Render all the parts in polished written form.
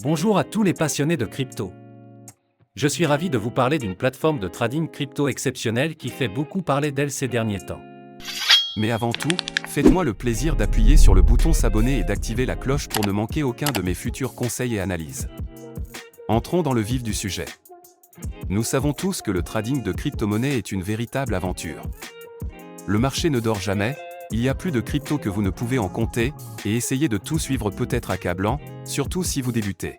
Bonjour à tous les passionnés de crypto. Je suis ravi de vous parler d'une plateforme de trading crypto exceptionnelle qui fait beaucoup parler d'elle ces derniers temps. Mais avant tout, faites-moi le plaisir d'appuyer sur le bouton s'abonner et d'activer la cloche pour ne manquer aucun de mes futurs conseils et analyses. Entrons dans le vif du sujet. Nous savons tous que le trading de crypto-monnaies est une véritable aventure. Le marché ne dort jamais, il y a plus de crypto que vous ne pouvez en compter, et essayer de tout suivre peut être accablant, surtout si vous débutez.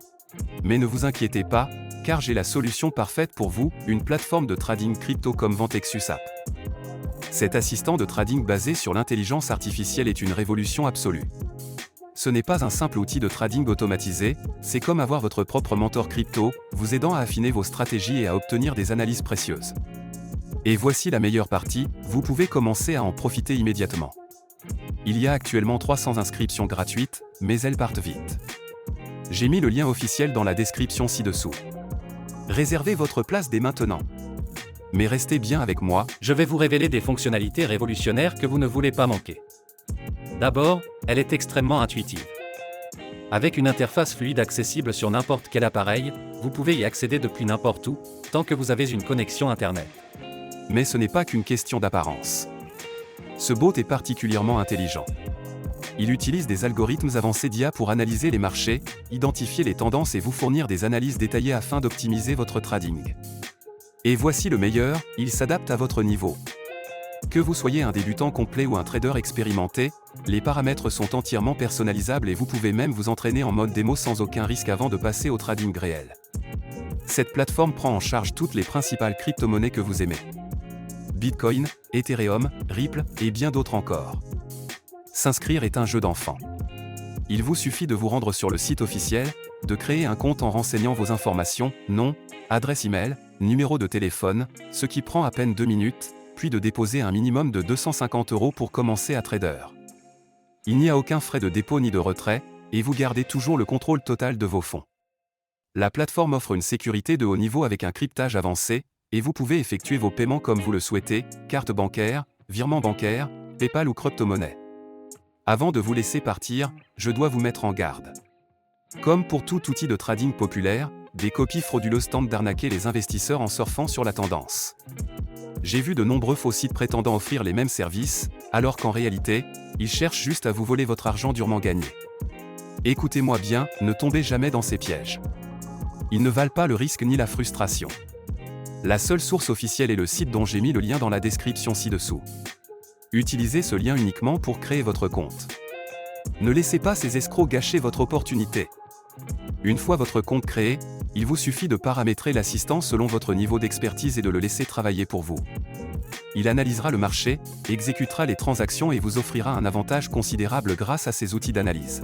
Mais ne vous inquiétez pas, car j'ai la solution parfaite pour vous, une plateforme de trading crypto comme Ventexus App. Cet assistant de trading basé sur l'intelligence artificielle est une révolution absolue. Ce n'est pas un simple outil de trading automatisé, c'est comme avoir votre propre mentor crypto, vous aidant à affiner vos stratégies et à obtenir des analyses précieuses. Et voici la meilleure partie, vous pouvez commencer à en profiter immédiatement. Il y a actuellement 300 inscriptions gratuites, mais elles partent vite. J'ai mis le lien officiel dans la description ci-dessous. Réservez votre place dès maintenant. Mais restez bien avec moi, Je vais vous révéler des fonctionnalités révolutionnaires que vous ne voulez pas manquer. D'abord, elle est extrêmement intuitive. Avec une interface fluide accessible sur n'importe quel appareil, vous pouvez y accéder depuis n'importe où, tant que vous avez une connexion Internet. mais ce n'est pas qu'une question d'apparence. Ce bot est particulièrement intelligent. Il utilise des algorithmes avancés d'IA pour analyser les marchés, identifier les tendances et vous fournir des analyses détaillées afin d'optimiser votre trading. Et voici le meilleur, il s'adapte à votre niveau. Que vous soyez un débutant complet ou un trader expérimenté, les paramètres sont entièrement personnalisables et vous pouvez même vous entraîner en mode démo sans aucun risque avant de passer au trading réel. Cette plateforme prend en charge toutes les principales crypto-monnaies que vous aimez. Bitcoin, Ethereum, Ripple et bien d'autres encore. S'inscrire est un jeu d'enfant. Il vous suffit de vous rendre sur le site officiel, de créer un compte en renseignant vos informations, nom, adresse email, numéro de téléphone, ce qui prend à peine 2 minutes, puis de déposer un minimum de 250 € pour commencer à trader. Il n'y a aucun frais de dépôt ni de retrait, et vous gardez toujours le contrôle total de vos fonds. La plateforme offre une sécurité de haut niveau avec un cryptage avancé, et vous pouvez effectuer vos paiements comme vous le souhaitez, carte bancaire, virement bancaire, PayPal ou crypto-monnaie. Avant de vous laisser partir, je dois vous mettre en garde. Comme pour tout outil de trading populaire, des copies frauduleuses tentent d'arnaquer les investisseurs en surfant sur la tendance. J'ai vu de nombreux faux sites prétendant offrir les mêmes services, alors qu'en réalité, ils cherchent juste à vous voler votre argent durement gagné. Écoutez-moi bien, ne tombez jamais dans ces pièges. Ils ne valent pas le risque ni la frustration. La seule source officielle est le site dont j'ai mis le lien dans la description ci-dessous. Utilisez ce lien uniquement pour créer votre compte. Ne laissez pas ces escrocs gâcher votre opportunité. Une fois votre compte créé, il vous suffit de paramétrer l'assistant selon votre niveau d'expertise et de le laisser travailler pour vous. Il analysera le marché, exécutera les transactions et vous offrira un avantage considérable grâce à ses outils d'analyse.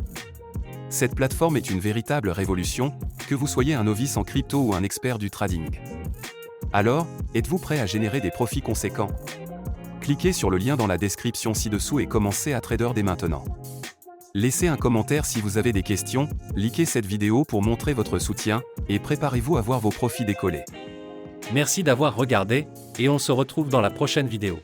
Cette plateforme est une véritable révolution, que vous soyez un novice en crypto ou un expert du trading. Alors, êtes-vous prêt à générer des profits conséquents? Cliquez sur le lien dans la description ci-dessous et commencez à trader dès maintenant. Laissez un commentaire si vous avez des questions, likez cette vidéo pour montrer votre soutien, et préparez-vous à voir vos profits décoller. Merci d'avoir regardé, et on se retrouve dans la prochaine vidéo.